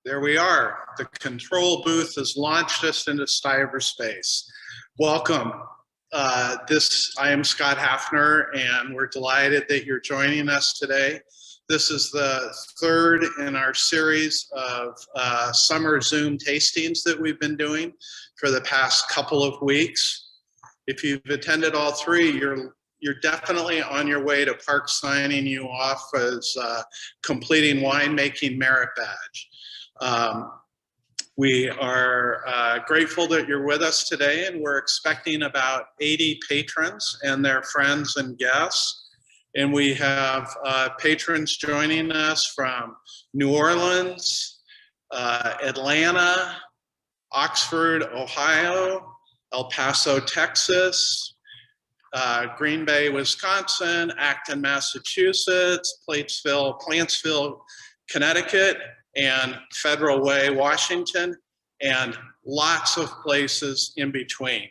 There we are. The control booth has launched us into cyberspace. Welcome. I am Scott Hafner, and we're delighted that you're joining us today. This is the third in our series of summer Zoom tastings that we've been doing for the past couple of weeks. If you've attended all three, you're definitely on your way to Park signing you off as completing winemaking merit badge. We are grateful that you're with us today, and we're expecting about 80 patrons and their friends and guests. And we have patrons joining us from New Orleans, Atlanta, Oxford, Ohio, El Paso, Texas, Green Bay, Wisconsin, Acton, Massachusetts, Plantsville, Connecticut, and Federal Way, Washington, and lots of places in between.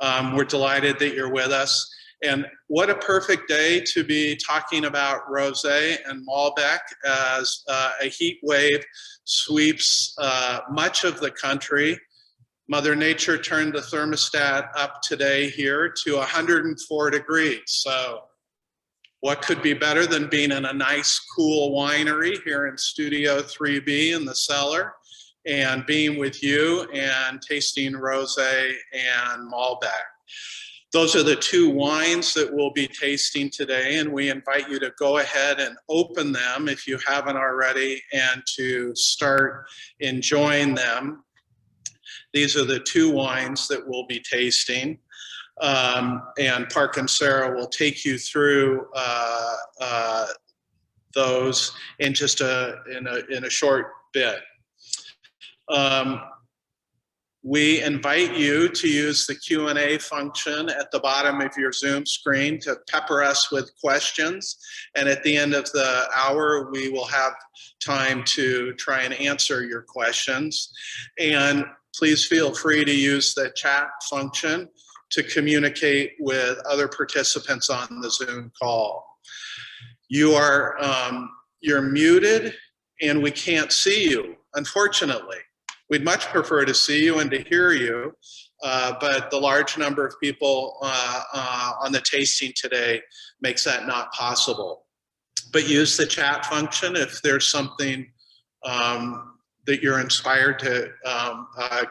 We're delighted that you're with us. And what a perfect day to be talking about Rosé and Malbec as a heat wave sweeps much of the country. Mother Nature turned the thermostat up today here to 104 degrees. So what could be better than being in a nice, cool winery here in Studio 3B in the cellar and being with you and tasting Rosé and Malbec. Those are the two wines that we'll be tasting today, and we invite you to go ahead and open them if you haven't already and to start enjoying them. These are the two wines that we'll be tasting. And Park and Sarah will take you through those in just in a short bit. We invite you to use the Q&A function at the bottom of your Zoom screen to pepper us with questions. And at the end of the hour, we will have time to try and answer your questions. And please feel free to use the chat function to communicate with other participants on the Zoom call. You're muted and we can't see you, unfortunately. We'd much prefer to see you and to hear you, but the large number of people on the tasting today makes that not possible. But use the chat function if there's something that you're inspired to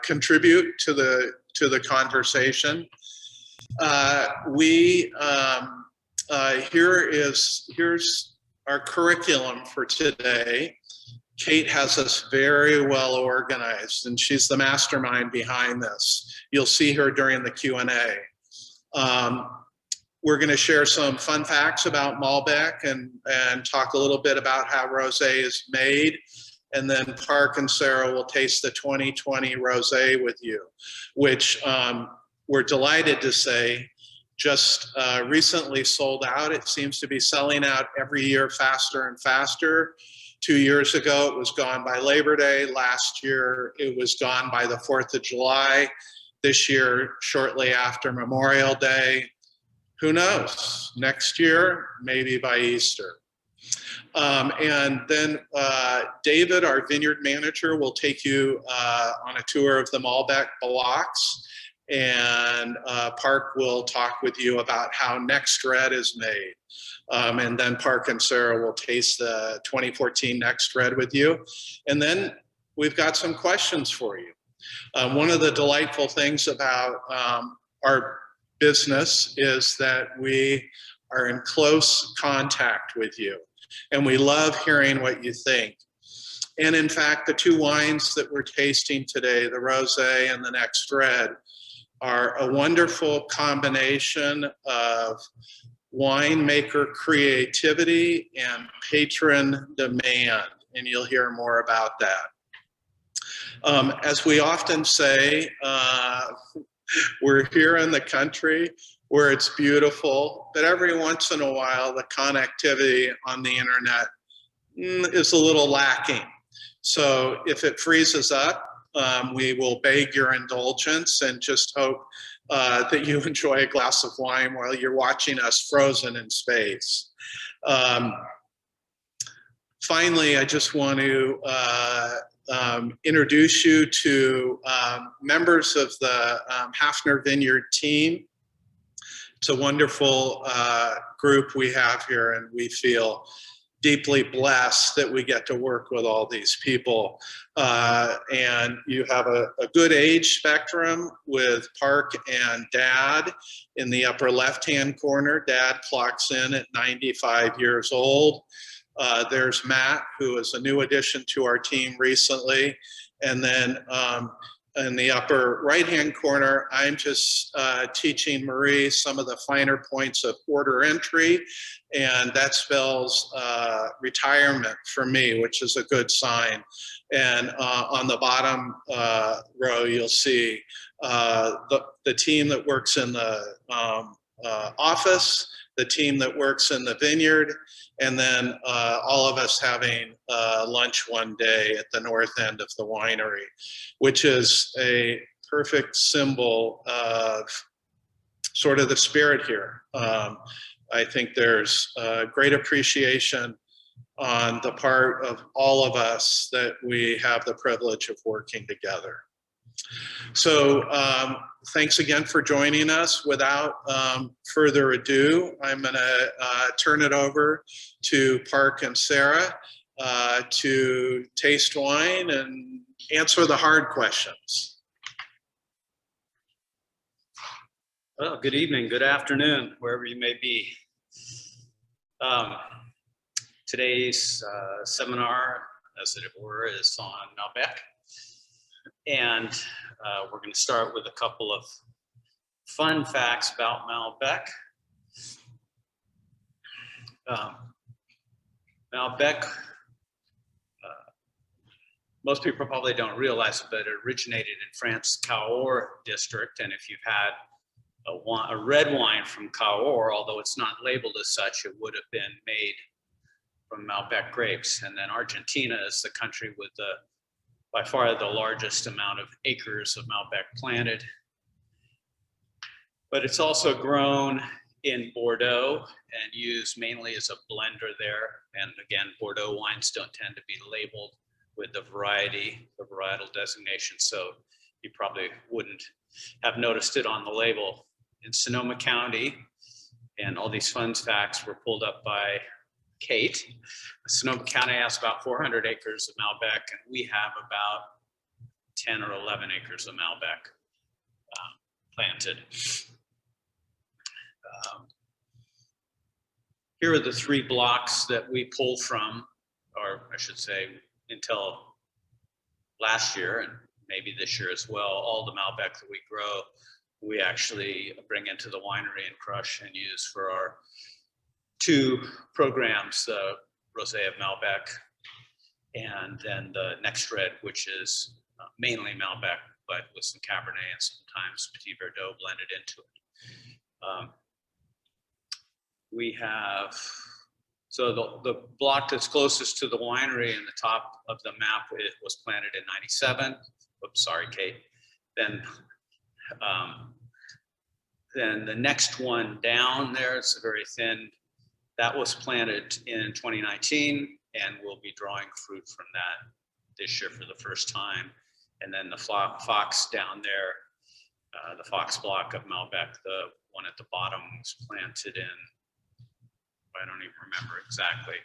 contribute to the conversation. Here's our curriculum for today. Kate has us very well organized, and she's the mastermind behind this. You'll see her during the Q&A. We're going to share some fun facts about Malbec and talk a little bit about how Rosé is made. And then Park and Sarah will taste the 2020 Rosé with you, which we're delighted to say just recently sold out. It seems to be selling out every year faster and faster. 2 years ago, it was gone by Labor Day. Last year, it was gone by the 4th of July. This year, shortly after Memorial Day. Who knows? Next year, maybe by Easter. And then David, our vineyard manager, will take you on a tour of the Malbec blocks. And Park will talk with you about how Next Red is made. And then Park and Sarah will taste the 2014 Next Red with you. And then we've got some questions for you. One of the delightful things about our business is that we are in close contact with you. And we love hearing what you think. And in fact, the two wines that we're tasting today, the Rosé and the Next Red, are a wonderful combination of winemaker creativity and patron demand, and you'll hear more about that. As we often say, we're here in the country where it's beautiful, but every once in a while the connectivity on the internet is a little lacking. So if it freezes up, we will beg your indulgence and just hope that you enjoy a glass of wine while you're watching us frozen in space. Finally, I just want to introduce you to members of the Hafner Vineyard team. It's a wonderful group we have here, and we feel deeply blessed that we get to work with all these people. And you have a good age spectrum with Park and Dad in the upper left-hand corner. Dad clocks in at 95 years old. There's Matt, who is a new addition to our team recently. And then in the upper right-hand corner, I'm just teaching Marie some of the finer points of order entry, and that spells retirement for me, which is a good sign. And on the bottom row, you'll see the team that works in the office, the team that works in the vineyard, and then all of us having lunch one day at the north end of the winery, which is a perfect symbol of sort of the spirit here. I think there's great appreciation on the part of all of us that we have the privilege of working together. So thanks again for joining us. Without further ado, I'm going to turn it over to Park and Sarah to taste wine and answer the hard questions. Well, good evening, good afternoon, wherever you may be. Today's seminar, as it were, is on Malbec. And we're going to start with a couple of fun facts about Malbec. Malbec, most people probably don't realize it, but it originated in France's Cahors district. And if you've had a red wine from Cahors, although it's not labeled as such, it would have been made from Malbec grapes. And then Argentina is the country with by far the largest amount of acres of Malbec planted. But it's also grown in Bordeaux and used mainly as a blender there. And again, Bordeaux wines don't tend to be labeled with the varietal designation, so you probably wouldn't have noticed it on the label. In Sonoma County, and all these fun facts were pulled up by Kate. Sonoma County has about 400 acres of Malbec, and we have about 10 or 11 acres of Malbec planted. Here are the 3 blocks that we pull from, or I should say, until last year, and maybe this year as well. All the Malbec that we grow, we actually bring into the winery and crush and use for our 2 programs, the Rosé of Malbec and then the Next Red, which is mainly Malbec, but with some Cabernet and sometimes Petit Verdot blended into it. We have, so the block that's closest to the winery in the top of the map, it was planted in 97. Oops, sorry, Kate. Then the next one down there, it's very thin. That was planted in 2019, and we'll be drawing fruit from that this year for the first time. And then the Fox down there, the Fox block of Malbec, the one at the bottom was planted in, I don't even remember exactly,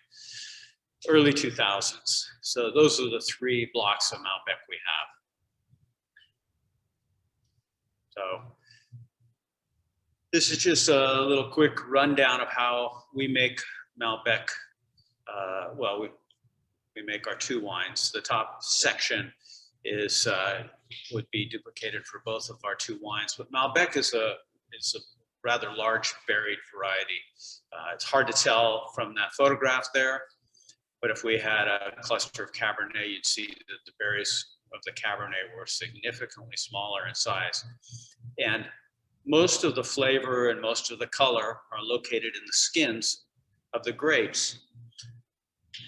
early 2000s. So those are the 3 blocks of Malbec we have. So this is just a little quick rundown of how we make Malbec. Well, we make our 2 wines. The top section is would be duplicated for both of our 2 wines, but Malbec is a rather large berried variety. It's hard to tell from that photograph there, but if we had a cluster of Cabernet, you'd see that the berries of the Cabernet were significantly smaller in size. And most of the flavor and most of the color are located in the skins of the grapes.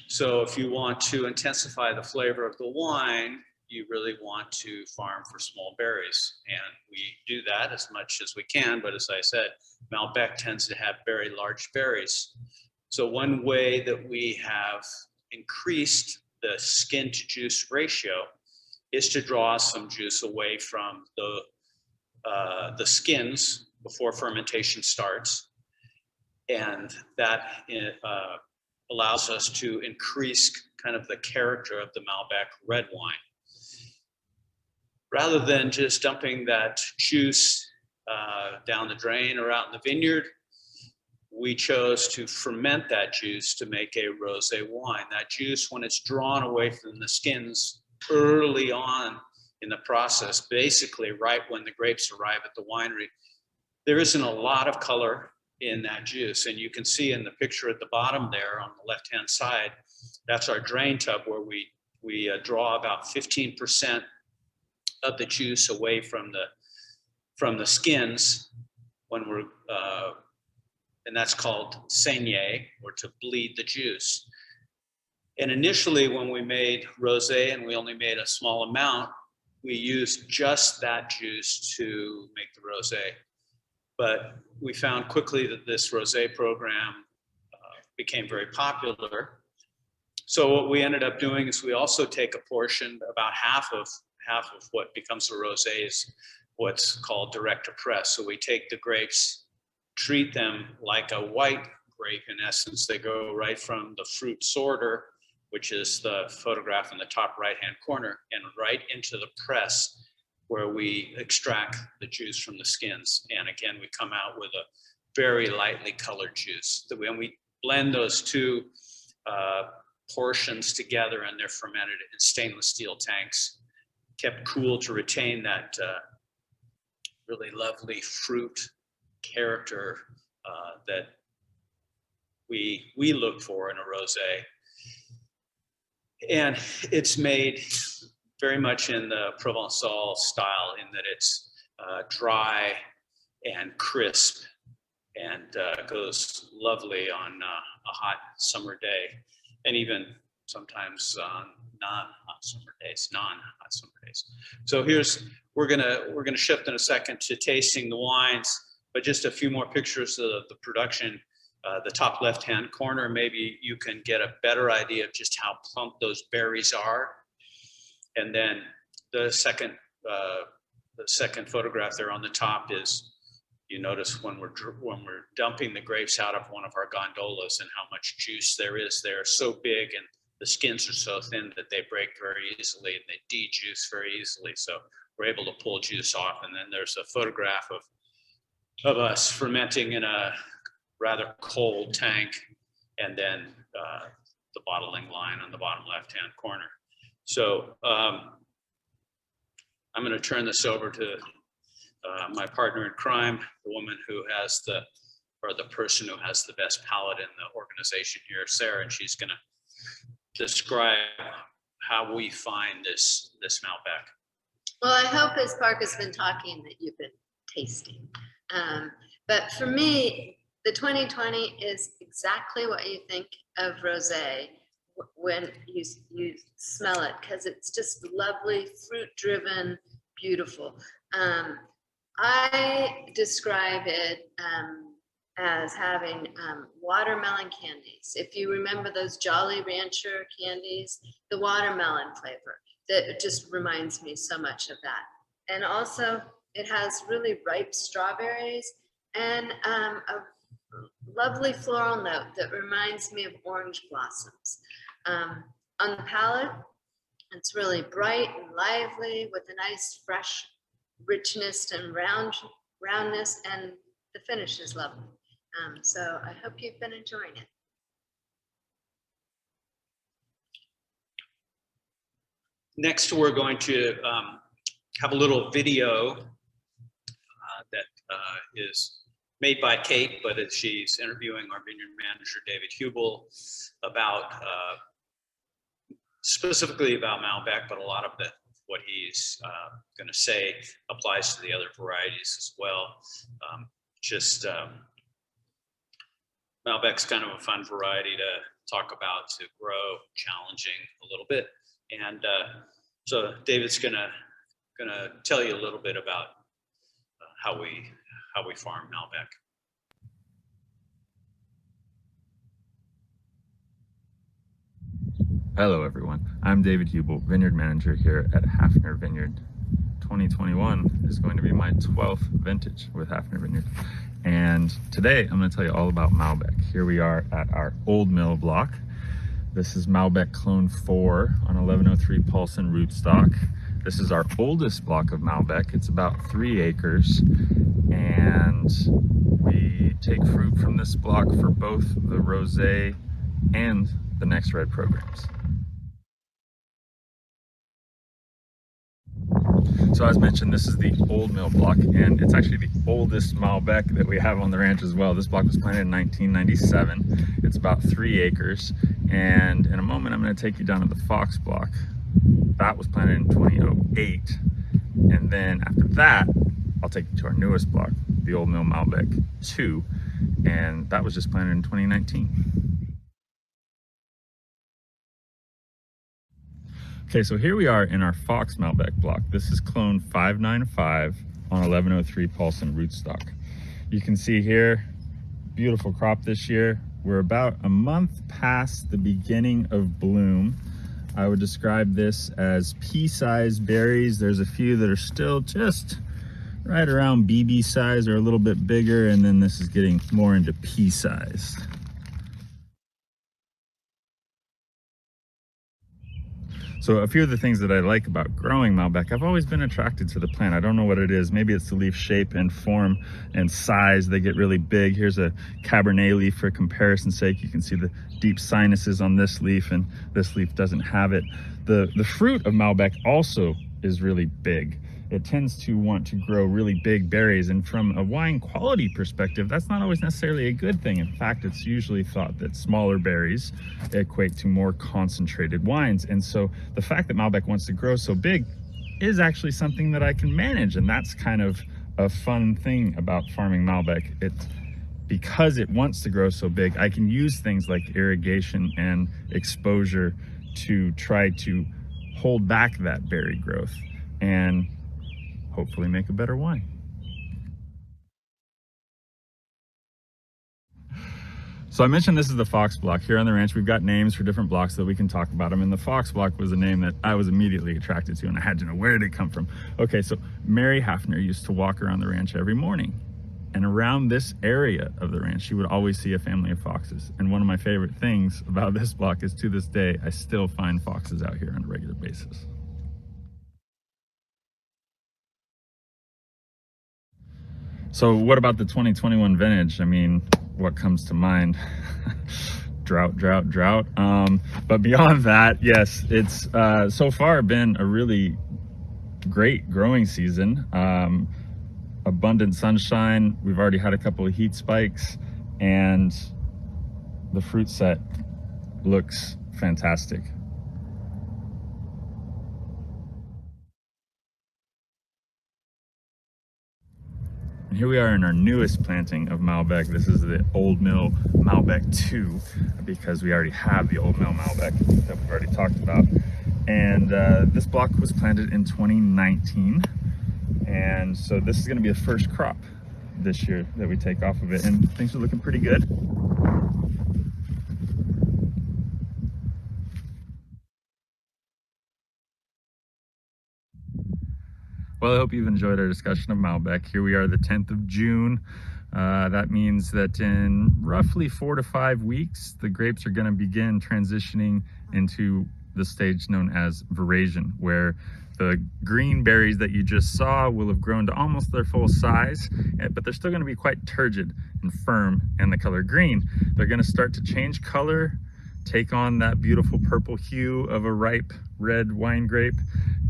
So if you want to intensify the flavor of the wine, you really want to farm for small berries. And we do that as much as we can, but as I said, Malbec tends to have very large berries. So one way that we have increased the skin to juice ratio is to draw some juice away from the skins before fermentation starts. And that allows us to increase kind of the character of the Malbec red wine. Rather than just dumping that juice down the drain or out in the vineyard, we chose to ferment that juice to make a rosé wine. That juice, when it's drawn away from the skins early on in the process, basically right when the grapes arrive at the winery, there isn't a lot of color in that juice. And you can see in the picture at the bottom there on the left-hand side, that's our drain tub where we draw about 15% of the juice away from the skins when we're, and that's called saigner, or to bleed the juice. And initially when we made rosé and we only made a small amount, we used just that juice to make the rosé. But we found quickly that this rosé program became very popular. So what we ended up doing is we also take a portion, about half of what becomes a rosé is what's called direct to press. So we take the grapes, treat them like a white grape in essence. They go right from the fruit sorter, which is the photograph in the top right-hand corner, and right into the press where we extract the juice from the skins. And again, we come out with a very lightly colored juice. When we blend those two portions together, and they're fermented in stainless steel tanks, kept cool to retain that really lovely fruit character that we look for in a rosé. And it's made very much in the Provençal style, in that it's dry and crisp, and goes lovely on a hot summer day, and even sometimes non-hot summer days. So we're gonna shift in a second to tasting the wines, but just a few more pictures of the production. The top left-hand corner, maybe you can get a better idea of just how plump those berries are. And then the second photograph there on the top is, you notice when we're dumping the grapes out of one of our gondolas and how much juice there is. They're so big and the skins are so thin that they break very easily and they de-juice very easily. So we're able to pull juice off. And then there's a photograph of us fermenting in a rather cold tank, and then the bottling line on the bottom left-hand corner. So I'm going to turn this over to my partner in crime, the woman who has the person who has the best palate in the organization here, Sarah, and she's going to describe how we find this Malbec. Well, I hope as Park has been talking that you've been tasting. But for me, the 2020 is exactly what you think of rosé when you smell it, because it's just lovely, fruit-driven, beautiful. I describe it as having watermelon candies. If you remember those Jolly Rancher candies, the watermelon flavor, that just reminds me so much of that. And also, it has really ripe strawberries and a lovely floral note that reminds me of orange blossoms. On the palate, it's really bright and lively with a nice fresh richness and roundness, and the finish is lovely. So I hope you've been enjoying it. Next, we're going to have a little video that is made by Kate, but she's interviewing our vineyard manager, David Hubel, about specifically about Malbec, but a lot of what he's going to say applies to the other varieties as well. Malbec's kind of a fun variety to talk about, to grow, challenging a little bit. And so David's gonna tell you a little bit about how we farm Malbec. Hello everyone, I'm David Hubel, Vineyard Manager here at Hafner Vineyard. 2021 is going to be my 12th vintage with Hafner Vineyard. And today I'm going to tell you all about Malbec. Here we are at our Old Mill block. This is Malbec Clone 4 on 1103 Paulson rootstock. This is our oldest block of Malbec. It's about 3 acres. And we take fruit from this block for both the Rosé and the Next Red programs. So as mentioned, this is the Old Mill block, and it's actually the oldest Malbec that we have on the ranch as well. This block was planted in 1997. It's about 3 acres. And in a moment, I'm going to take you down to the Fox block. That was planted in 2008. And then after that, I'll take you to our newest block, the Old Mill Malbec 2. And that was just planted in 2019. Okay, so here we are in our Fox Malbec block. This is clone 595 on 1103 Paulson rootstock. You can see here, beautiful crop this year. We're about a month past the beginning of bloom. I would describe this as pea-sized berries. There's a few that are still just right around BB size or a little bit bigger, and then this is getting more into pea-sized. So a few of the things that I like about growing Malbec, I've always been attracted to the plant. I don't know what it is. Maybe it's the leaf shape and form and size. They get really big. Here's a Cabernet leaf for comparison's sake. You can see the deep sinuses on this leaf, and this leaf doesn't have it. The fruit of Malbec also is really big. It tends to want to grow really big berries, and from a wine quality perspective, that's not always necessarily a good thing. In fact, it's usually thought that smaller berries equate to more concentrated wines. And so the fact that Malbec wants to grow so big is actually something that I can manage, and that's kind of a fun thing about farming Malbec. Because it wants to grow so big, I can use things like irrigation and exposure to try to hold back that berry growth and hopefully make a better wine. So I mentioned this is the Fox block. Here on the ranch, we've got names for different blocks so that we can talk about them. And the Fox block was a name that I was immediately attracted to, and I had to know, where did it come from? Okay, so Mary Hafner used to walk around the ranch every morning. And around this area of the ranch, she would always see a family of foxes. And one of my favorite things about this block is, to this day, I still find foxes out here on a regular basis. So what about the 2021 vintage? I mean, what comes to mind? Drought. But beyond that, yes, it's so far been a really great growing season. Abundant sunshine. We've already had a couple of heat spikes, and the fruit set looks fantastic. And here we are in our newest planting of Malbec. This is the Old Mill Malbec 2, because we already have the Old Mill Malbec that we've already talked about. And this block was planted in 2019. And so this is going to be the first crop this year that we take off of it, and things are looking pretty good. Well, I hope you've enjoyed our discussion of Malbec. Here we are, the 10th of June. That means that in roughly 4 to 5 weeks, the grapes are going to begin transitioning into the stage known as veraison, where the green berries that you just saw will have grown to almost their full size, but they're still going to be quite turgid and firm in the color green. They're going to start to change color, take on that beautiful purple hue of a ripe red wine grape,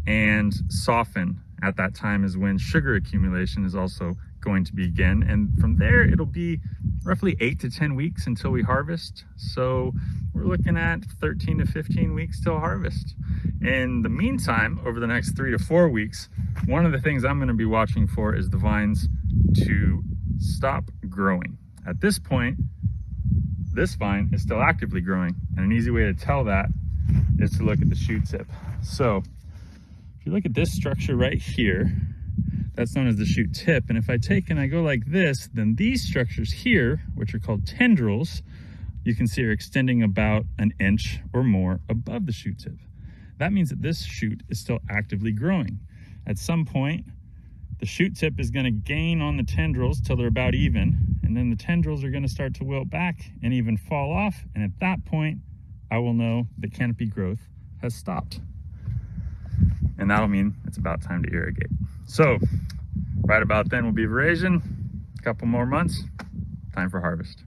and soften. At that time is when sugar accumulation is also going to begin, and from there it'll be roughly 8 to 10 weeks until we harvest. So we're looking at 13 to 15 weeks till harvest. In the meantime, over the next 3 to 4 weeks, one of the things I'm going to be watching for is the vines to stop growing. At this point, this vine is still actively growing, and an easy way to tell that is to look at the shoot tip. So if you look at this structure right here, that's known as the shoot tip. And if I take and I go like this, then these structures here, which are called tendrils, you can see are extending about an inch or more above the shoot tip. That means that this shoot is still actively growing. At some point, the shoot tip is going to gain on the tendrils till they're about even, and then the tendrils are going to start to wilt back and even fall off, and at that point, I will know that canopy growth has stopped. And that'll mean it's about time to irrigate. So, right about then will be veraison. A couple more months, time for harvest.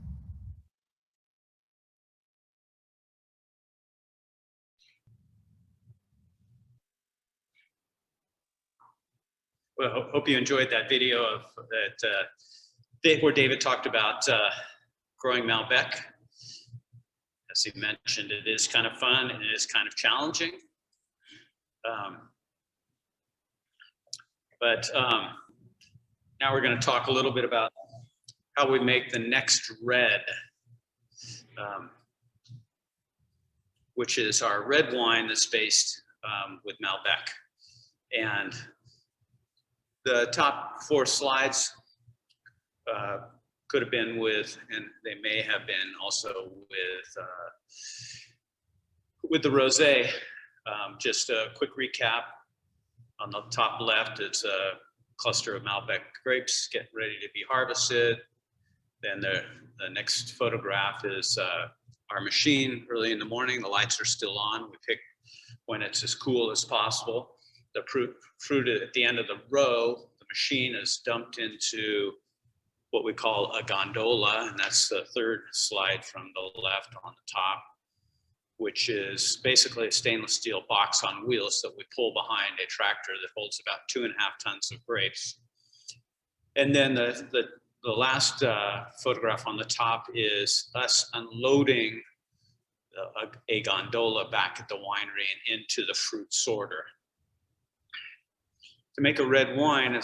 Well, hope you enjoyed that video of that where David talked about growing Malbec. As he mentioned, it is kind of fun and it is kind of challenging. But now we're going to talk a little bit about how we make the Next Red, which is our red wine that's based with Malbec. And the top 4 slides could have been with, and they may have been also with the Rosé. Just a quick recap. On the top left, it's a cluster of Malbec grapes getting ready to be harvested. Then the next photograph is our machine early in the morning. The lights are still on. We pick when it's as cool as possible. The fruit at the end of the row, the machine is dumped into what we call a gondola, and that's the 3rd slide from the left on the top, which is basically a stainless steel box on wheels that we pull behind a tractor that holds about 2.5 tons of grapes. And then the last photograph on the top is us unloading a gondola back at the winery and into the fruit sorter. To make a red wine,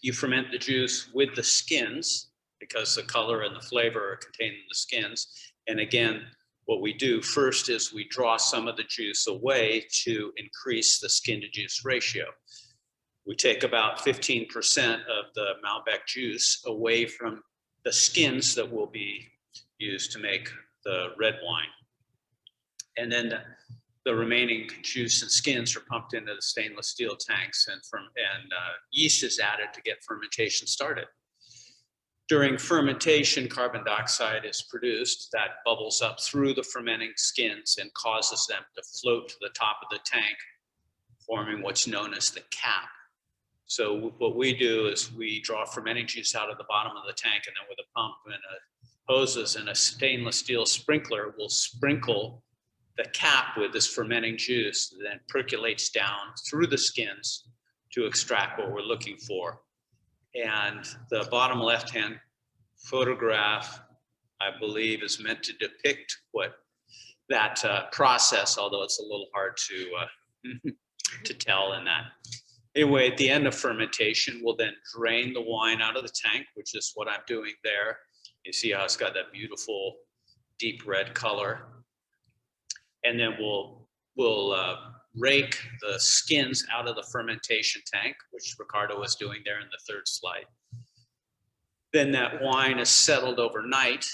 you ferment the juice with the skins because the color and the flavor are contained in the skins. And again, what we do first is we draw some of the juice away to increase the skin to juice ratio. We take about 15% of the Malbec juice away from the skins that will be used to make the red wine. And then the remaining juice and skins are pumped into the stainless steel tanks, and yeast is added to get fermentation started. During fermentation, carbon dioxide is produced that bubbles up through the fermenting skins and causes them to float to the top of the tank, forming what's known as the cap. So what we do is we draw fermenting juice out of the bottom of the tank, and then with a pump and hoses and a stainless steel sprinkler, we'll sprinkle the cap with this fermenting juice that then percolates down through the skins to extract what we're looking for. And the bottom left-hand photograph, I believe, is meant to depict what that process, although it's a little hard to tell in that. Anyway, at the end of fermentation, we'll then drain the wine out of the tank, which is what I'm doing there. You see how it's got that beautiful deep red color. And then we'll rake the skins out of the fermentation tank, which Ricardo was doing there in the 3rd slide. Then that wine is settled overnight,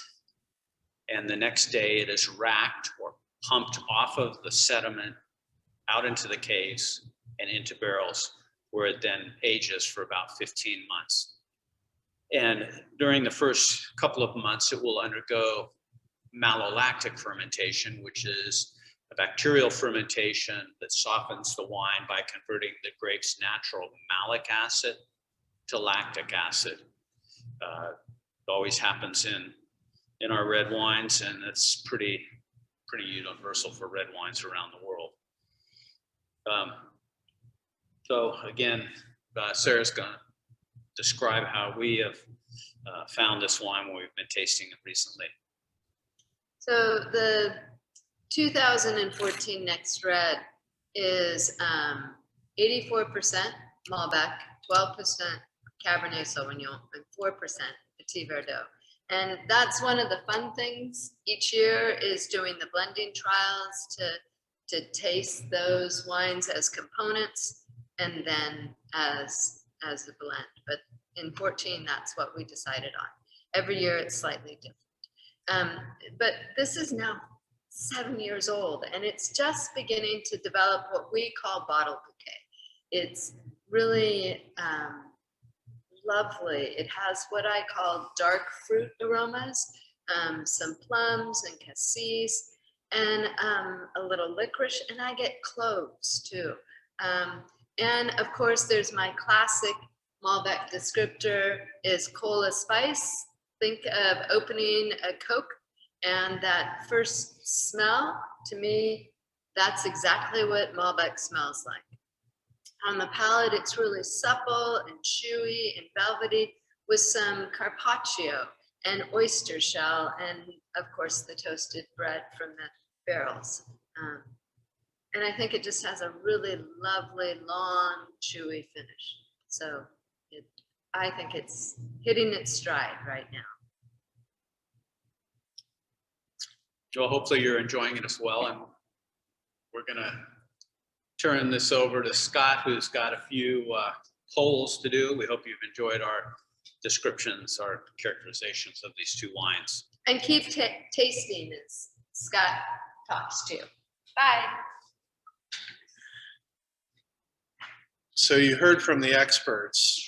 and the next day it is racked or pumped off of the sediment out into the caves and into barrels, where it then ages for about 15 months. And during the first couple of months, it will undergo malolactic fermentation, which is a bacterial fermentation that softens the wine by converting the grape's natural malic acid to lactic acid. It always happens in our red wines, and it's pretty universal for red wines around the world. So again, Sarah's going to describe how we have found this wine when we've been tasting it recently. So the 2014 Next Red is 84% Malbec, 12% Cabernet Sauvignon, and 4% Petit Verdot. And that's one of the fun things each year, is doing the blending trials to taste those wines as components and then as a blend. But in 14, that's what we decided on. Every year it's slightly different. But this is now 7 years old, and it's just beginning to develop what we call bottle bouquet. It's really lovely. It has what I call dark fruit aromas, some plums and cassis, and a little licorice, and I get cloves too. And of course, there's my classic Malbec descriptor is cola spice. Think of opening a Coke and that first smell, to me, that's exactly what Malbec smells like. On the palate, it's really supple and chewy and velvety with some carpaccio and oyster shell, and of course the toasted bread from the barrels. And I think it just has a really lovely, long, chewy finish. So I think it's hitting its stride right now. Joel, hopefully you're enjoying it as well. And we're gonna turn this over to Scott, who's got a few polls to do. We hope you've enjoyed our descriptions, our characterizations of these two wines. And keep tasting as Scott talks to you. Bye. So you heard from the experts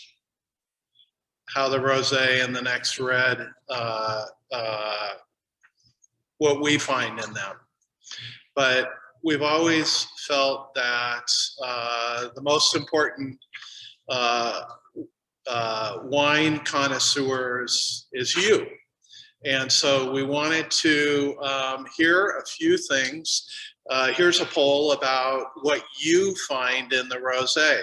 how the Rosé and the Next Red, what we find in them. But we've always felt that the most important wine connoisseurs is you. And so we wanted to hear a few things. Here's a poll about what you find in the Rosé.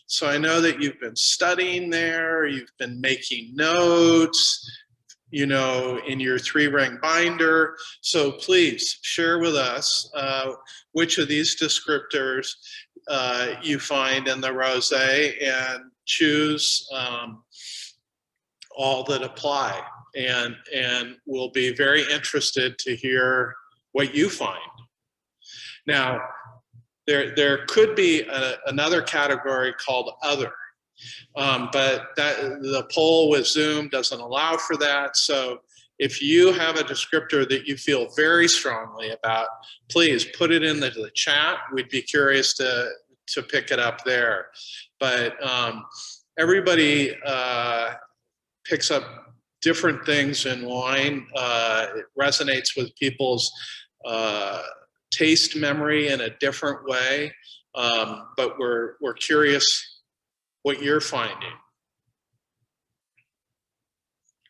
So I know that you've been studying there, you've been making notes, you know, in your 3-ring binder. So please share with us which of these descriptors you find in the Rosé, and choose all that apply. And we'll be very interested to hear what you find. Now, there could be another category called other, but the poll with Zoom doesn't allow for that. So if you have a descriptor that you feel very strongly about, please put it in the chat. We'd be curious to pick it up there. But everybody picks up different things in wine. It resonates with people's taste memory in a different way, but we're curious what you're finding.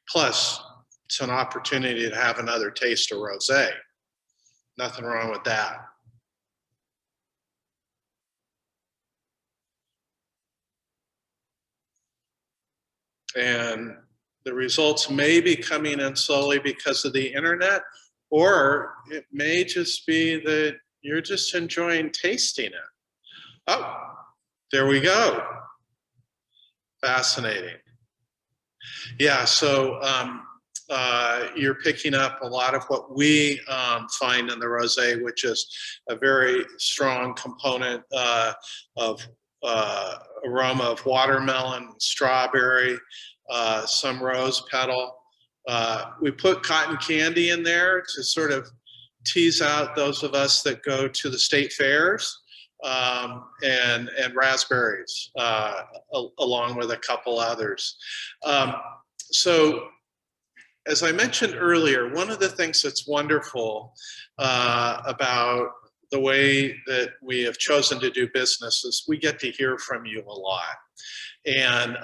Plus, it's an opportunity to have another taste of rosé. Nothing wrong with that. And the results may be coming in slowly because of the internet, or it may just be that you're just enjoying tasting it. Oh, there we go. Fascinating. Yeah, so you're picking up a lot of what we find in the rosé, which is a very strong component of aroma of watermelon, strawberry, some rose petal. We put cotton candy in there to sort of tease out those of us that go to the state fairs, and raspberries, along with a couple others. So as I mentioned earlier, one of the things that's wonderful about the way that we have chosen to do business is we get to hear from you a lot. And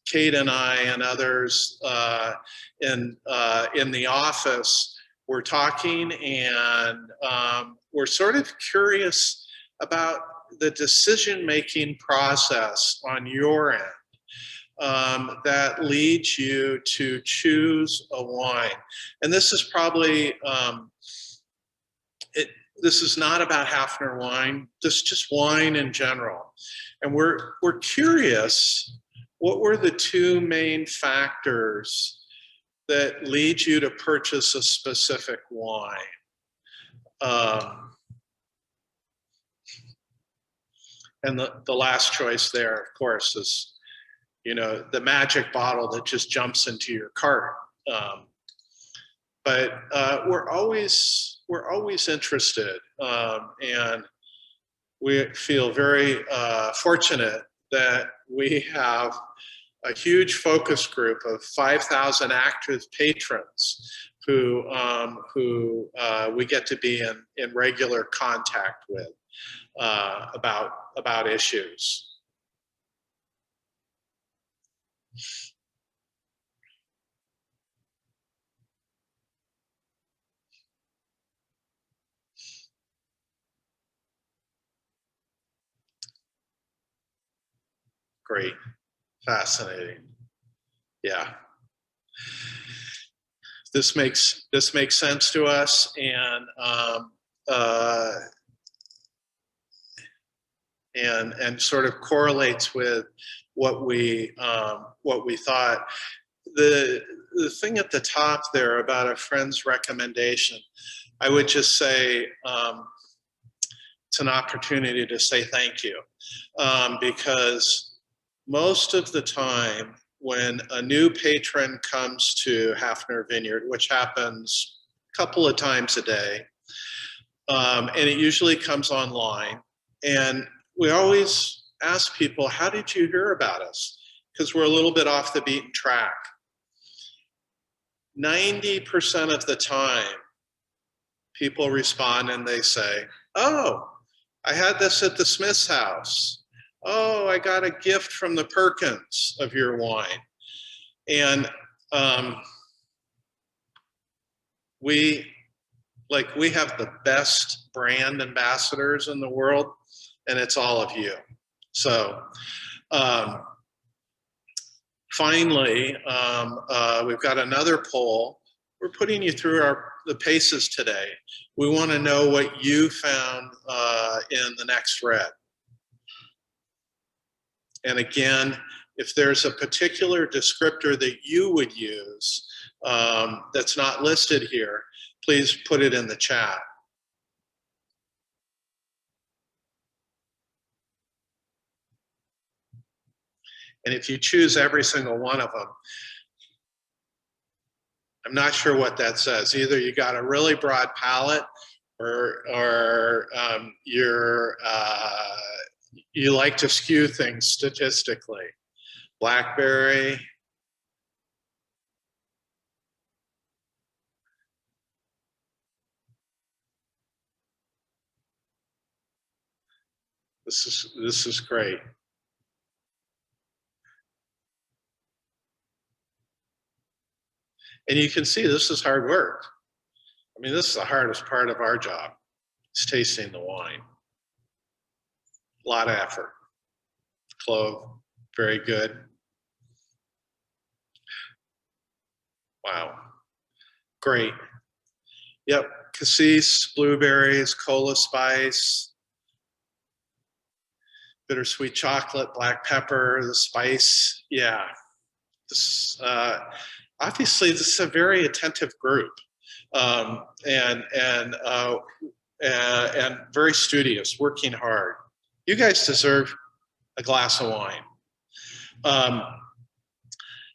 Kate and I and others in the office, we're talking, and we're sort of curious about the decision-making process on your end that leads you to choose a wine. And this is probably, this is not about Hafner wine, this is just wine in general. And we're curious, what were the two main factors that lead you to purchase a specific wine? And the last choice there, of course, is, you know, the magic bottle that just jumps into your cart. but we're always interested, and we feel very fortunate that we have a huge focus group of 5,000 active patrons who we get to be in regular contact with about issues. Great, fascinating. Yeah, this makes sense to us, and sort of correlates with what we thought. The thing at the top there about a friend's recommendation, I would just say it's an opportunity to say thank you, because most of the time when a new patron comes to Hafner Vineyard, which happens a couple of times a day, and it usually comes online, and we always ask people, how did you hear about us? Because we're a little bit off the beaten track. 90% of the time, people respond and they say, oh, I had this at the Smith's house. Oh, I got a gift from the Perkins of your wine. And we have the best brand ambassadors in the world, and it's all of you. So finally, we've got another poll. We're putting you through the paces today. We want to know what you found in the Next Red. And again, if there's a particular descriptor that you would use that's not listed here, please put it in the chat. And if you choose every single one of them, I'm not sure what that says. Either you got a really broad palette, or you like to skew things statistically. Blackberry. This is great. And you can see this is hard work. I mean, this is the hardest part of our job. It's tasting the wine. A lot of effort. Clove, very good. Wow, great. Yep, cassis, blueberries, cola spice, bittersweet chocolate, black pepper, the spice. Yeah, this, obviously this is a very attentive group, and very studious, working hard. You guys deserve a glass of wine.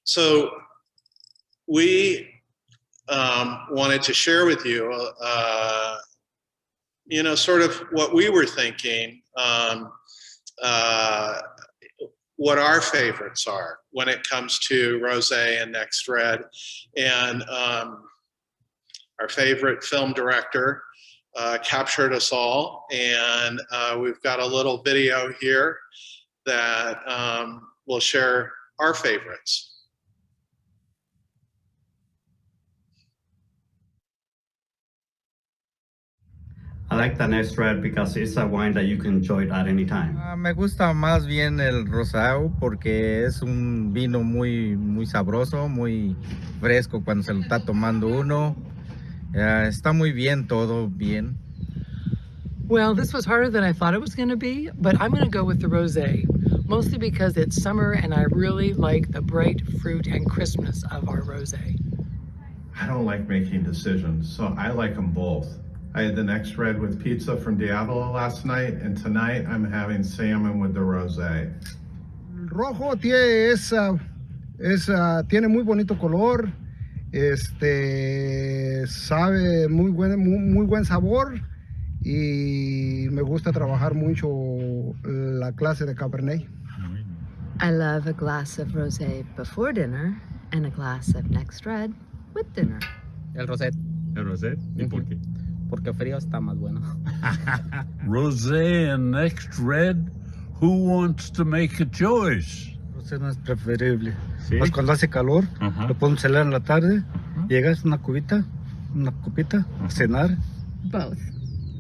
So we wanted to share with you, sort of what we were thinking, what our favorites are when it comes to Rosé and Next Red. And our favorite film director captured us all. And we've got a little video here that will share our favorites. I like the Next Red because it's a wine that you can enjoy at any time. Me gusta más bien el rosado porque es un vino muy sabroso, muy fresco cuando se lo está tomando uno. Está muy bien, todo bien. Well, this was harder than I thought it was going to be, but I'm going to go with the rosé, mostly because it's summer and I really like the bright fruit and crispness of our rosé. I don't like making decisions, so I like them both. I had the Next Red with pizza from Diavolo last night, and tonight I'm having salmon with the rosé. El rojo tiene muy bonito color Sabe muy buen sabor y me gusta trabajar mucho la clase de Cabernet. I love a glass of rosé before dinner and a glass of Next Red with dinner. El rosé. ¿El rosé? ¿Y por qué? Porque frío está más bueno. Rosé and Next Red. Who wants to make a choice? Rosé no es preferible. ¿Sí? Más cuando hace calor, Ajá. lo podemos celar en la tarde, llegas una copita, a cenar. Both.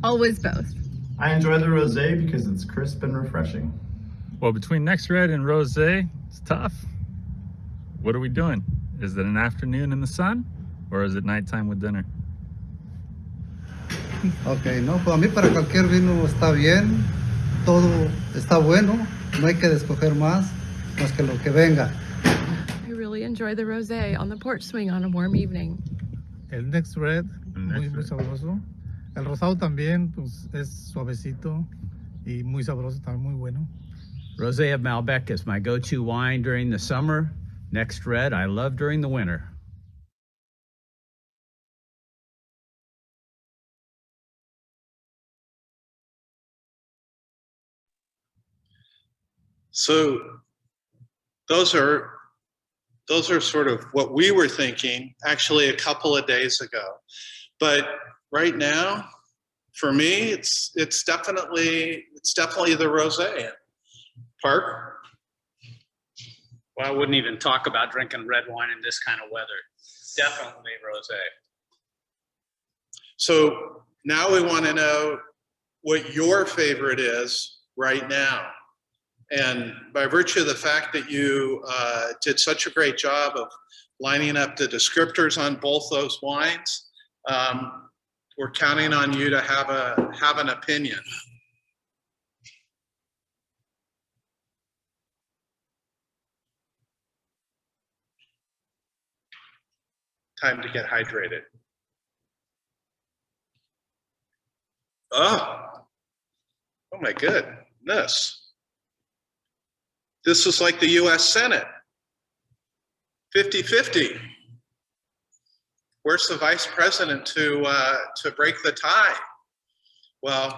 Always both. I enjoy the rosé because it's crisp and refreshing. Well, between Next Red and Rosé, it's tough. What are we doing? Is it an afternoon in the sun or is it nighttime with dinner? Ok, no, pues a mí para cualquier vino está bien, todo está bueno, no hay que escoger más que lo que venga. I really enjoy the rosé on the porch swing on a warm evening. El Next Red, Next muy Red. sabroso. El rosado también, pues es suavecito y muy sabroso, también muy bueno. Rosé of Malbec is my go-to wine during the summer. Next Red, I love during the winter. So those are sort of what we were thinking actually a couple of days ago. But right now, for me, it's definitely the rosé. Park? Well, I wouldn't even talk about drinking red wine in this kind of weather. Definitely rosé. So now we want to know what your favorite is right now. And by virtue of the fact that you did such a great job of lining up the descriptors on both those wines, we're counting on you to have an opinion. Time to get hydrated. Oh my goodness. This is like the US Senate. 50-50. Where's the vice president to break the tie? Well,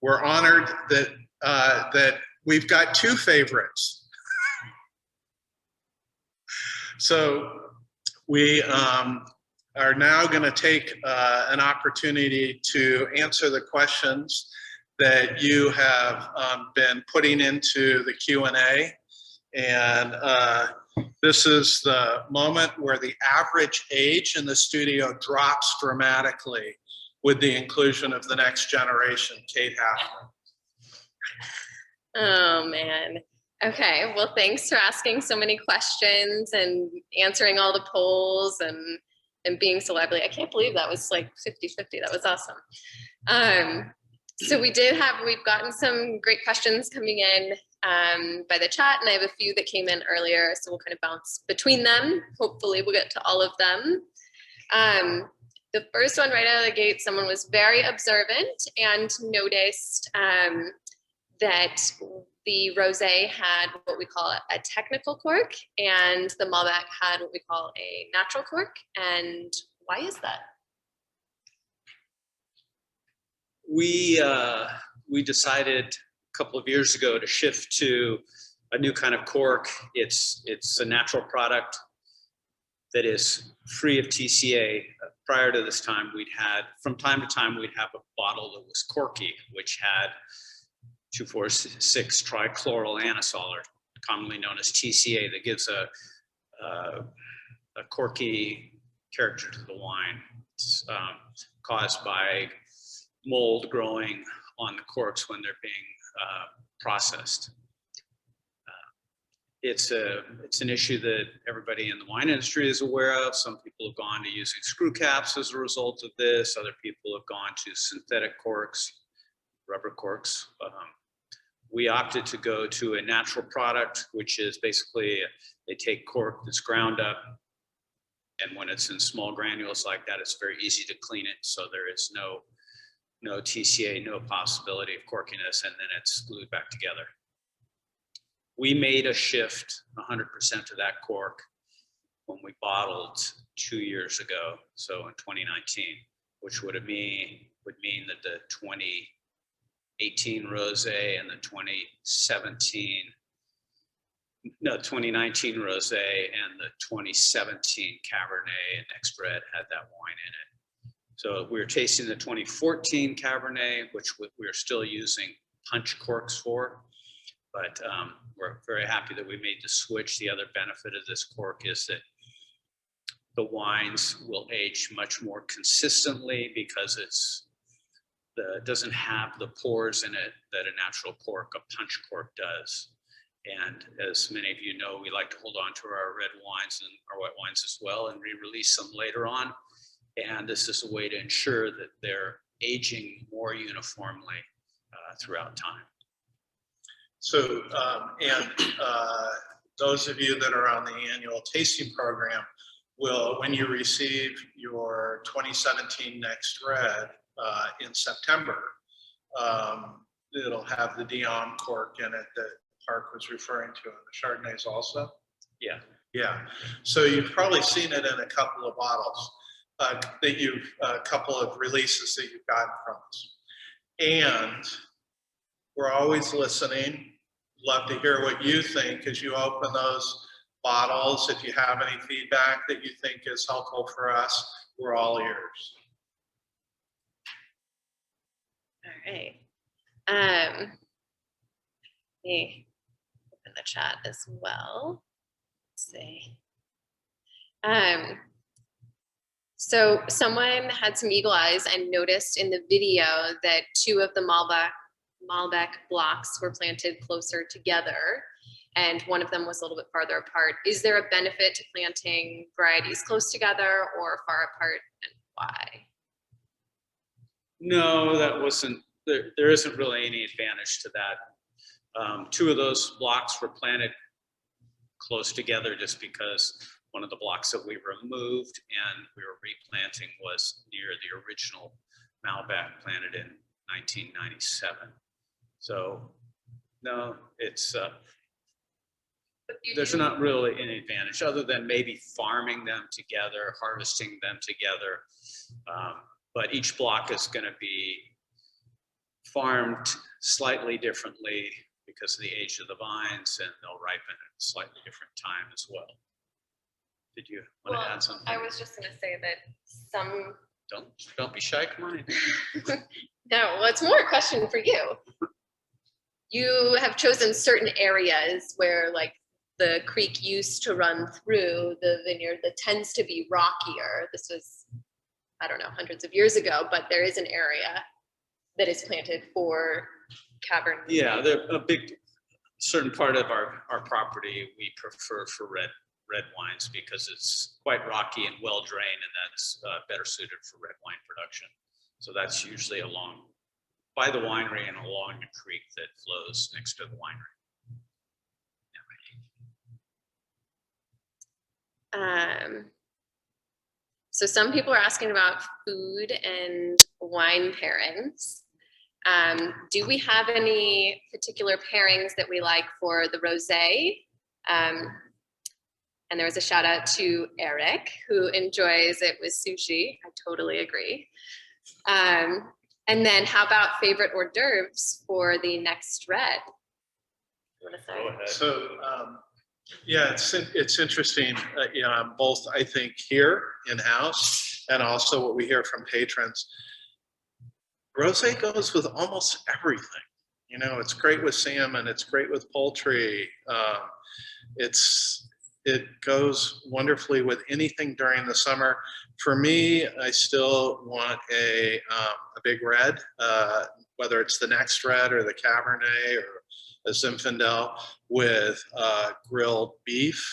we're honored that we've got two favorites. So we are now going to take an opportunity to answer the questions that you have been putting into the Q&A. And this is the moment where the average age in the studio drops dramatically with the inclusion of the next generation, Kate Halfman. Oh, man. Okay, well, thanks for asking so many questions and answering all the polls and being so lively. I can't believe that was like 50-50. That was awesome. So we've gotten some great questions coming in by the chat, and I have a few that came in earlier, so we'll kind of bounce between them. Hopefully we'll get to all of them. The first one right out of the gate, someone was very observant and noticed that the rosé had what we call a technical cork, and the Malbec had what we call a natural cork. And why is that? We decided a couple of years ago to shift to a new kind of cork. It's a natural product that is free of TCA. Prior to this time, from time to time, we'd have a bottle that was corky, which had 2,4,6 trichloryl anisole, or commonly known as TCA, that gives a corky character to the wine. It's caused by mold growing on the corks when they're being processed. It's an issue that everybody in the wine industry is aware of. Some people have gone to using screw caps as a result of this. Other people have gone to synthetic corks, rubber corks. We opted to go to a natural product, which is basically they take cork that's ground up, and when it's in small granules like that, it's very easy to clean it. So there is no TCA, no possibility of corkiness, and then it's glued back together. We made a shift 100% to that cork when we bottled 2 years ago, so in 2019, which would mean that the 2018 Rosé and the 2019 Rosé and the 2017 Cabernet and Next Red had that wine in it. So we were tasting the 2014 Cabernet, which we're still using punch corks for, but we're very happy that we made the switch. The other benefit of this cork is that the wines will age much more consistently because it doesn't have the pores in it that a natural cork, a punch cork, does. And as many of you know, we like to hold on to our red wines and our white wines as well and re-release them later on. And this is a way to ensure that they're aging more uniformly throughout time. So, those of you that are on the annual tasting program will, when you receive your 2017 Next Red in September, it'll have the Dion cork in it that Park was referring to, and the Chardonnays also. Yeah. Yeah. So you've probably seen it in a couple of bottles a couple of releases that you've gotten from us. And we're always listening. Love to hear what you think as you open those bottles. If you have any feedback that you think is helpful for us, we're all ears. All right. Let me open the chat as well. Let's see. So someone had some eagle eyes and noticed in the video that 2 of the Malbec blocks were planted closer together, and one of them was a little bit farther apart. Is there a benefit to planting varieties close together or far apart, and why? No, that wasn't, there isn't really any advantage to that. 2 of those blocks were planted close together just because one of the blocks that we removed and we were replanting was near the original Malbec planted in 1997. So no, it's there's not really any advantage other than maybe farming them together, harvesting them together. But each block is going to be farmed slightly differently because of the age of the vines, and they'll ripen at a slightly different time as well. Did you want to add something? I was just going to say that some... Don't be shy, come on in. No, well, it's more a question for you. You have chosen certain areas where like the creek used to run through the vineyard that tends to be rockier. This was, I don't know, hundreds of years ago, but there is an area that is planted for Cabernet. Yeah, a big certain part of our property we prefer for red wines because it's quite rocky and well drained, and that's better suited for red wine production. So that's usually by the winery and along the creek that flows next to the winery. So some people are asking about food and wine pairings. Do we have any particular pairings that we like for the rosé? And there was a shout out to Eric, who enjoys it with sushi. I totally agree. And then how about favorite hors d'oeuvres for the Next Red? You want to say? So, yeah, it's interesting. Both I think here in-house and also what we hear from patrons. Rosé goes with almost everything. You know, it's great with salmon. It's great with poultry. It goes wonderfully with anything during the summer. For me, I still want a big red, whether it's the Next Red or the Cabernet or a Zinfandel with grilled beef.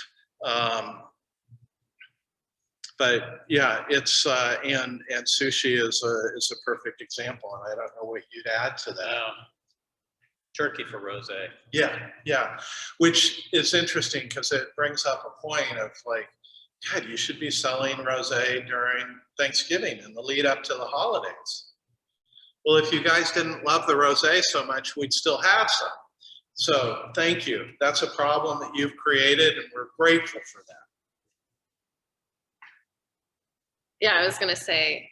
But yeah, it's and sushi is a perfect example, and I don't know what you'd add to that. Turkey for rosé. Yeah, which is interesting because it brings up a point of like, God, you should be selling rosé during Thanksgiving and the lead up to the holidays. Well, if you guys didn't love the rosé so much, we'd still have some. So thank you. That's a problem that you've created, and we're grateful for that. Yeah, I was gonna say,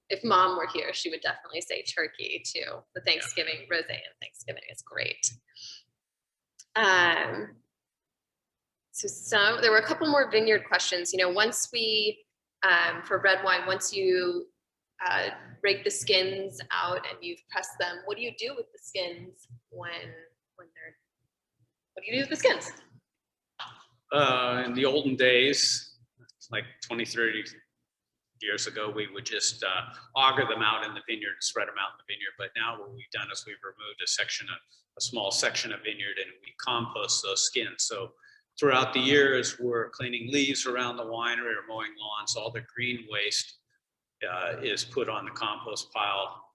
if mom were here, she would definitely say turkey too. The Thanksgiving rosé and Thanksgiving is great. So there were a couple more vineyard questions. You know, once we, for red wine, once you rake the skins out and you've pressed them, what do you do with the skins what do you do with the skins? In the olden days, like 20, 30 years ago, we would just auger them out in the vineyard and spread them out in the vineyard. But now what we've done is we've removed a small section of vineyard, and we compost those skins. So throughout the years, we're cleaning leaves around the winery or mowing lawns. All the green waste is put on the compost pile.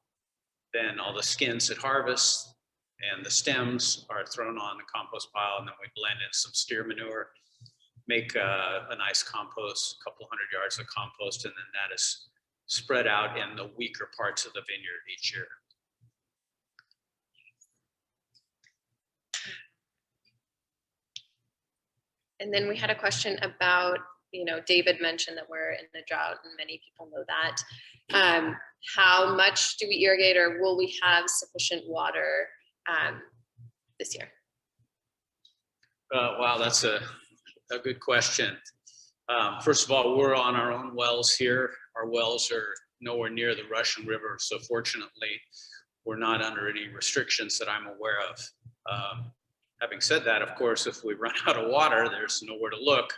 Then all the skins at harvest and the stems are thrown on the compost pile, and then we blend in some steer manure, make a nice compost, a couple hundred yards of compost, and then that is spread out in the weaker parts of the vineyard each year. And then we had a question about, you know, David mentioned that we're in the drought, and many people know that. How much do we irrigate, or will we have sufficient water this year? Wow, that's a good question. First of all, we're on our own wells here. Our wells are nowhere near the Russian River, so fortunately, we're not under any restrictions that I'm aware of. Having said that, of course, if we run out of water, there's nowhere to look.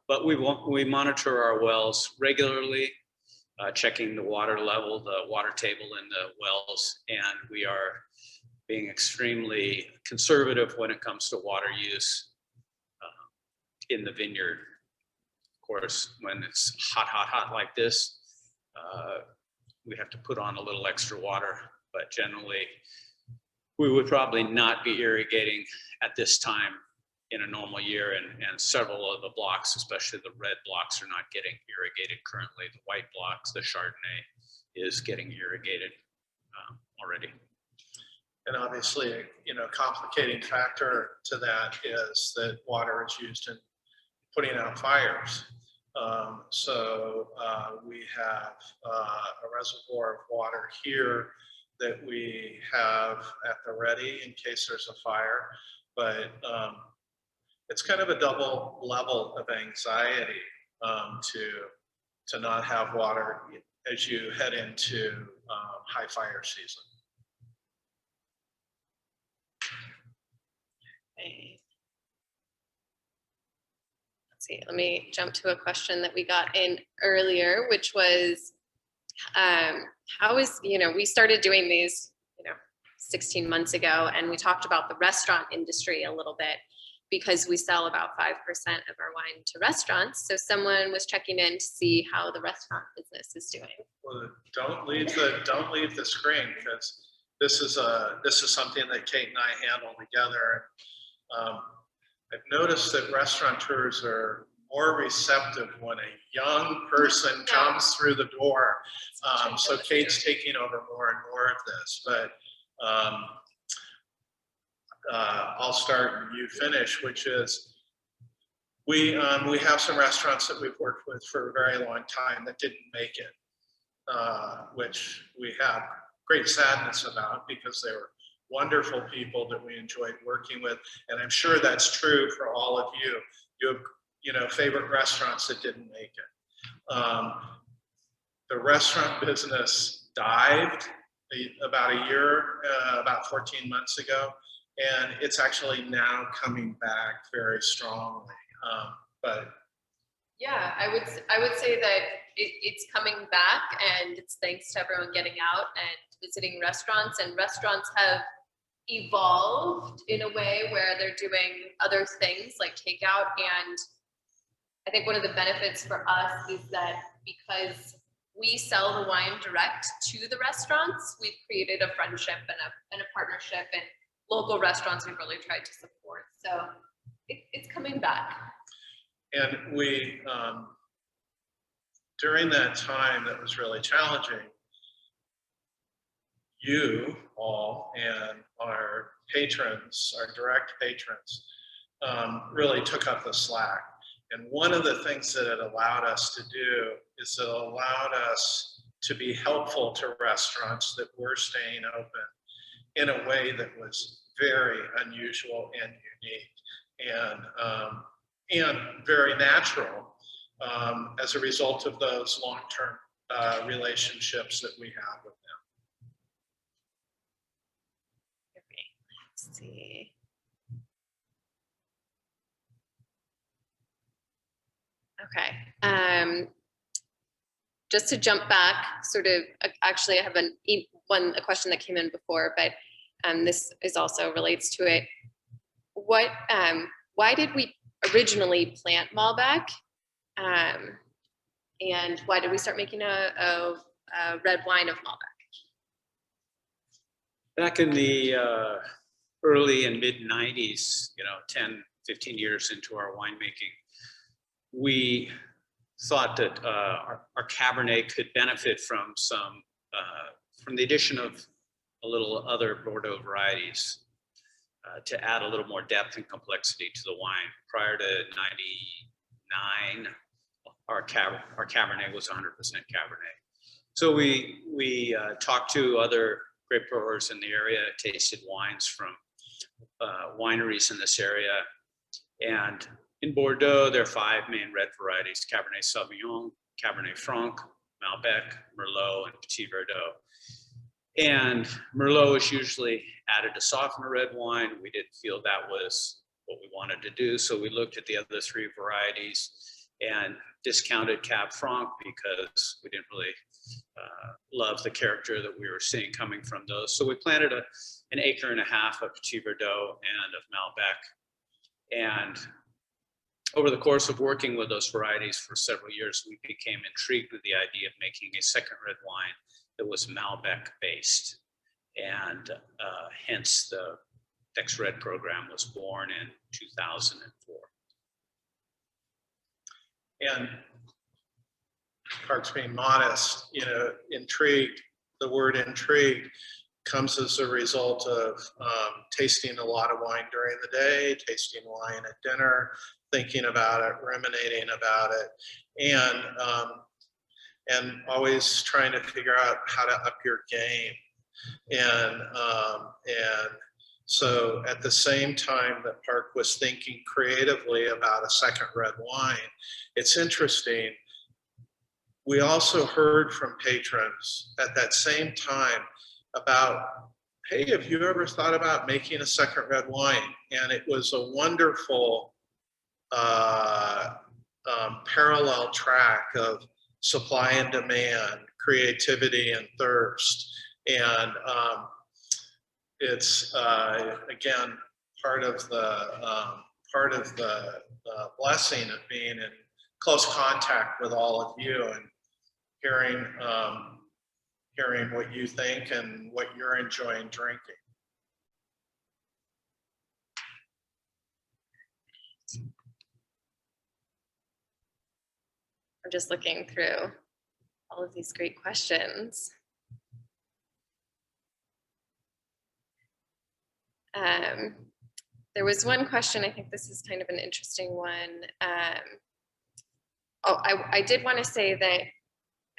But we monitor our wells regularly, checking the water level, the water table in the wells, and we are being extremely conservative when it comes to water use in the vineyard. Of course, when it's hot like this, we have to put on a little extra water, but generally, we would probably not be irrigating at this time in a normal year, and several of the blocks, especially the red blocks, are not getting irrigated currently. The white blocks, the Chardonnay, is getting irrigated already. And obviously, you know, complicating factor to that is that water is used in putting out fires. So we have a reservoir of water here that we have at the ready in case there's a fire, but it's kind of a double level of anxiety to not have water as you head into high fire season. Let's see, let me jump to a question that we got in earlier, which was, how is, you know, we started doing these, you know, 16 months ago, and we talked about the restaurant industry a little bit because we sell about 5% of our wine to restaurants. So someone was checking in to see how the restaurant business is doing. Well, don't leave the screen, because this is something that Kate and I handle together. I've noticed that restaurateurs are more receptive when a young person comes through the door. So Kate's taking over more and more of this, but I'll start and you finish, which is we have some restaurants that we've worked with for a very long time that didn't make it, which we have great sadness about because they were wonderful people that we enjoyed working with, and I'm sure that's true for all of you. You have, you know, favorite restaurants that didn't make it. The restaurant business dived about 14 months ago, and it's actually now coming back very strongly. But yeah, I would say that it's coming back, and it's thanks to everyone getting out and visiting restaurants, and restaurants have evolved in a way where they're doing other things like takeout. And I think one of the benefits for us is that because we sell the wine direct to the restaurants, we've created a friendship and a partnership, and local restaurants we've really tried to support. So it's coming back. And we, during that time that was really challenging, you all and our patrons, our direct patrons, really took up the slack. And one of the things that it allowed us to do is it allowed us to be helpful to restaurants that were staying open in a way that was very unusual and unique and very natural as a result of those long-term relationships that we have with them. Let's see. Okay. Just to jump back, sort of, actually I have a question that came in before, but this is also relates to it. Why did we originally plant Malbec? And why did we start making a red wine of Malbec? Back in the early and mid 90s, 10, 15 years into our winemaking, we thought that our Cabernet could benefit from from the addition of a little other Bordeaux varieties to add a little more depth and complexity to the wine. Prior to 99, our Cabernet was 100% Cabernet. So we talked to other grape growers in the area, tasted wines from wineries in this area. And in Bordeaux, there are 5 main red varieties: Cabernet Sauvignon, Cabernet Franc, Malbec, Merlot, and Petit Verdot. And Merlot is usually added to soften a red wine. We didn't feel that was what we wanted to do, so we looked at the other 3 varieties and discounted Cab Franc because we didn't really love the character that we were seeing coming from those. So we planted an 1.5 acres of Petit Verdot and of Malbec. And over the course of working with those varieties for several years, we became intrigued with the idea of making a second red wine that was Malbec based. And hence the Next Red program was born in 2004. And Park's being modest, intrigued, the word intrigued comes as a result of tasting a lot of wine during the day, tasting wine at dinner, thinking about it, ruminating about it, and always trying to figure out how to up your game. And so at the same time that Park was thinking creatively about a second red wine, it's interesting. We also heard from patrons at that same time about, hey, have you ever thought about making a second red wine? And it was a wonderful parallel track of supply and demand, creativity and thirst. And it's again part of the blessing of being in close contact with all of you and hearing what you think and what you're enjoying drinking. I'm just looking through all of these great questions. There was one question, I think this is kind of an interesting one. I did want to say that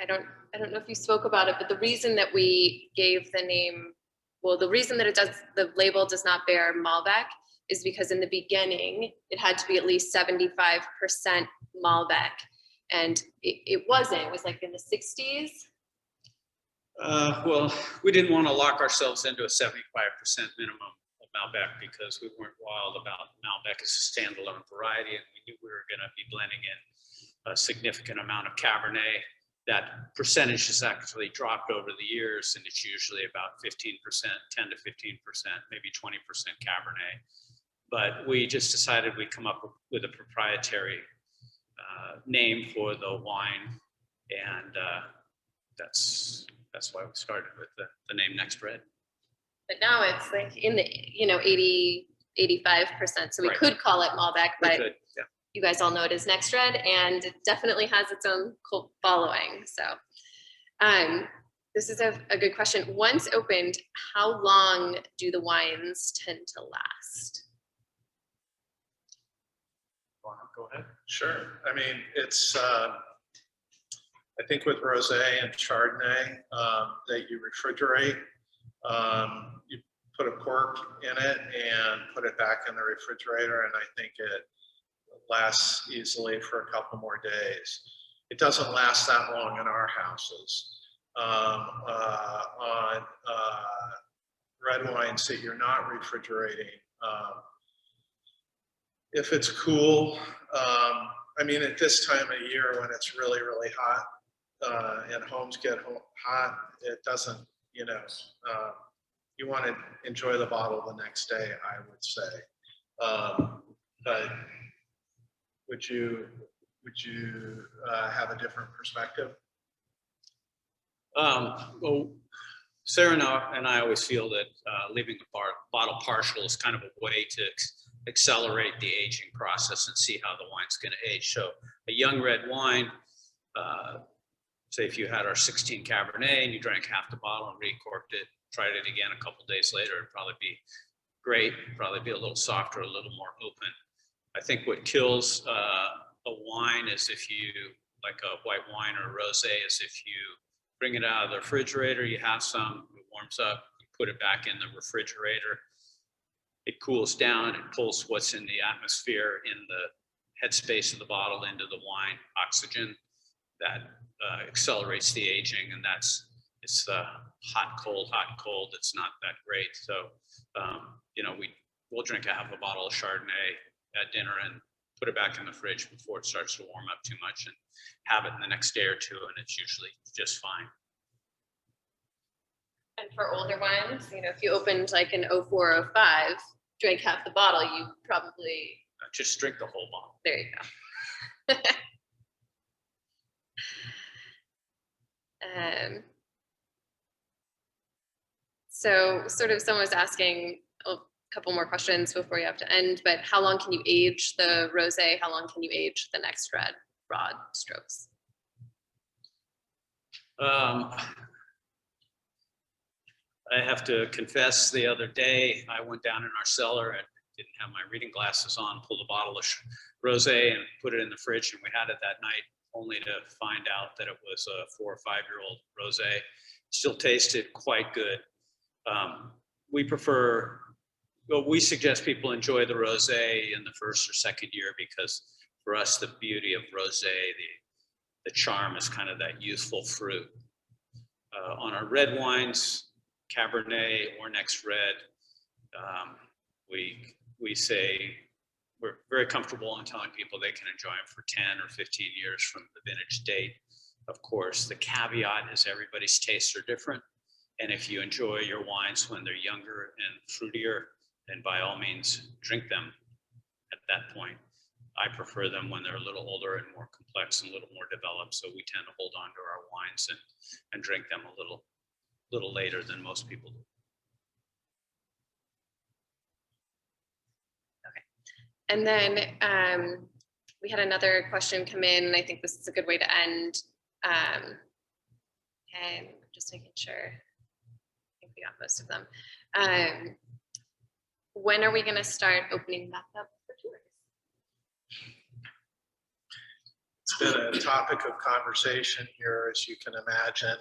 I don't know if you spoke about it, but the reason that we gave the name, well, the reason that the label does not bear Malbec is because in the beginning, it had to be at least 75% Malbec. And it wasn't, it was like in the 60s. Well, we didn't want to lock ourselves into a 75% minimum of Malbec because we weren't wild about Malbec as a standalone variety, and we knew we were going to be blending in a significant amount of Cabernet. That percentage has actually dropped over the years, and it's usually about 15%, 10 to 15%, maybe 20% Cabernet. But we just decided we'd come up with a proprietary name for the wine, and that's why we started with the name Next Red. But now it's like in the 80, 85%. So we could call it Malbec, but yeah. You guys all know it as Next Red, and it definitely has its own cult following. So this is a good question. Once opened, how long do the wines tend to last? Go ahead. Sure. I mean, it's, I think with Rosé and Chardonnay, that you refrigerate, you put a cork in it and put it back in the refrigerator, and I think it lasts easily for a couple more days. It doesn't last that long in our houses. On red wines that you're not refrigerating, if it's cool, I mean, at this time of year when it's really, really hot, and homes get hot, it doesn't, you know, you want to enjoy the bottle the next day, I would say. But would you have a different perspective? Well, Sarah and I always feel that leaving the bottle partial is kind of a way to accelerate the aging process and see how the wine's going to age. So a young red wine, say if you had our 16 Cabernet and you drank half the bottle and recorked it, tried it again a couple days later, it'd probably be great, probably be a little softer, a little more open. I think what kills a wine is if you, like a white wine or a rosé, is if you bring it out of the refrigerator, you have some, it warms up, you put it back in the refrigerator, it cools down, it pulls what's in the atmosphere in the headspace of the bottle into the wine, oxygen, that accelerates the aging, and it's the hot, cold, it's not that great. So, you know, we'll drink a half a bottle of Chardonnay at dinner and put it back in the fridge before it starts to warm up too much and have it in the next day or two, and it's usually just fine. And for older wines, you know, if you opened like an 04, 05, drank half the bottle, you probably... Just drink the whole bottle. There you go. So sort of someone was asking a couple more questions before you have to end, but how long can you age the rosé? How long can you age the Next Red broad strokes? I have to confess, the other day I went down in our cellar and didn't have my reading glasses on, pulled a bottle of rosé and put it in the fridge, and we had it that night, only to find out that it was a 4 or 5-year-old rosé. Still tasted quite good. We suggest people enjoy the rosé in the first or second year, because for us, the beauty of rosé, the charm is kind of that youthful fruit. On our red wines, Cabernet or Next Red, we say we're very comfortable in telling people they can enjoy them for 10 or 15 years from the vintage date. Of course, the caveat is everybody's tastes are different. And if you enjoy your wines when they're younger and fruitier, then by all means, drink them at that point. I prefer them when they're a little older and more complex and a little more developed. So we tend to hold on to our wines and drink them a little later than most people do. Okay. And then we had another question come in, and I think this is a good way to end. And I'm just making sure. I think we got most of them. When are we going to start opening back up for tours? It's been a topic of conversation here, as you can imagine,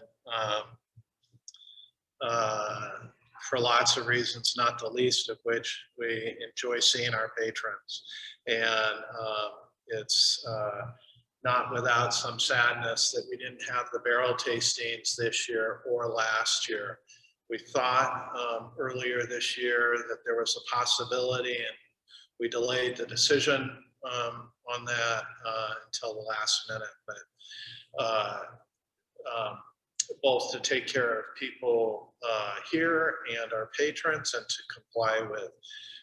for lots of reasons, not the least of which we enjoy seeing our patrons. And it's not without some sadness that we didn't have the barrel tastings this year or last year. We thought earlier this year that there was a possibility, and we delayed the decision on that until the last minute. But both to take care of people here and our patrons, and to comply with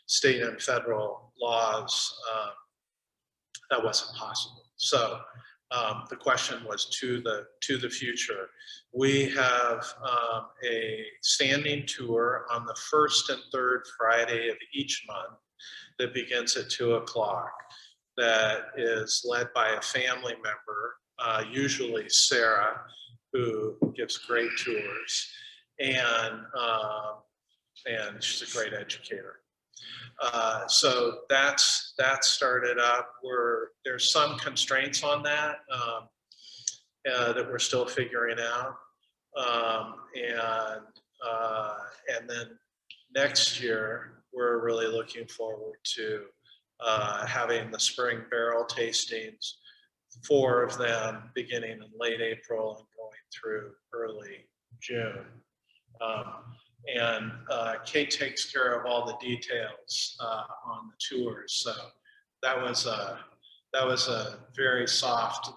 state and federal laws, that wasn't possible. So the question was to the future. We have a standing tour on the first and third Friday of each month that begins at 2 o'clock. That is led by a family member, usually Sarah, who gives great tours, and she's a great educator. So that started up. There's some constraints on that that we're still figuring out. And then next year, we're really looking forward to having the spring barrel tastings, 4 of them beginning in late April and going through early June. Kate takes care of all the details on the tours. So that was a very soft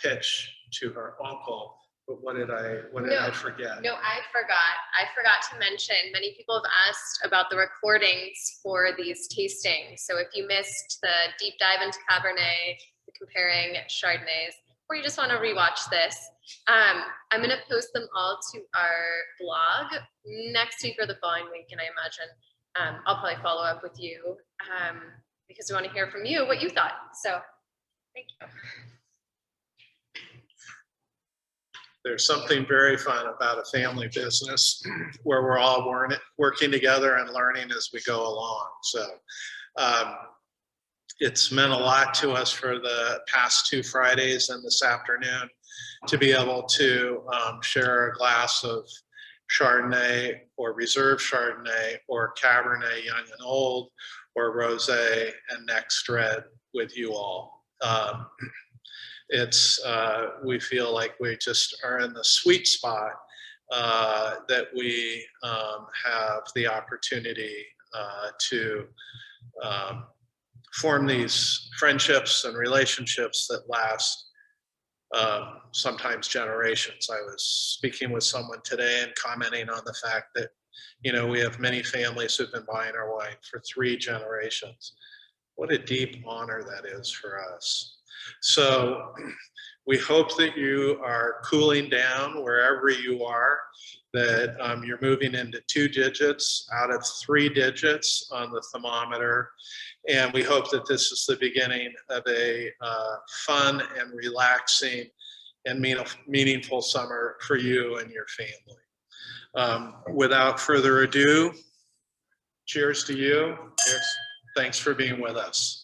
pitch to her uncle. But what did I forget? No, I forgot to mention, many people have asked about the recordings for these tastings. So if you missed the deep dive into Cabernet, the comparing Chardonnays, or you just want to rewatch this, I'm going to post them all to our blog next week or the following week. And I imagine I'll probably follow up with you because we want to hear from you what you thought. So thank you. There's something very fun about a family business where we're all working together and learning as we go along. So it's meant a lot to us for the past 2 Fridays and this afternoon to be able to share a glass of Chardonnay or Reserve Chardonnay or Cabernet Young and Old or Rosé and Next Red with you all. We feel like we just are in the sweet spot that we have the opportunity to form these friendships and relationships that last sometimes generations. I was speaking with someone today and commenting on the fact that, we have many families who've been buying our wine for 3 generations. What a deep honor that is for us. So we hope that you are cooling down wherever you are, that you're moving into 2 digits out of 3 digits on the thermometer. And we hope that this is the beginning of a fun and relaxing and meaningful summer for you and your family. Without further ado, cheers to you. Thanks for being with us.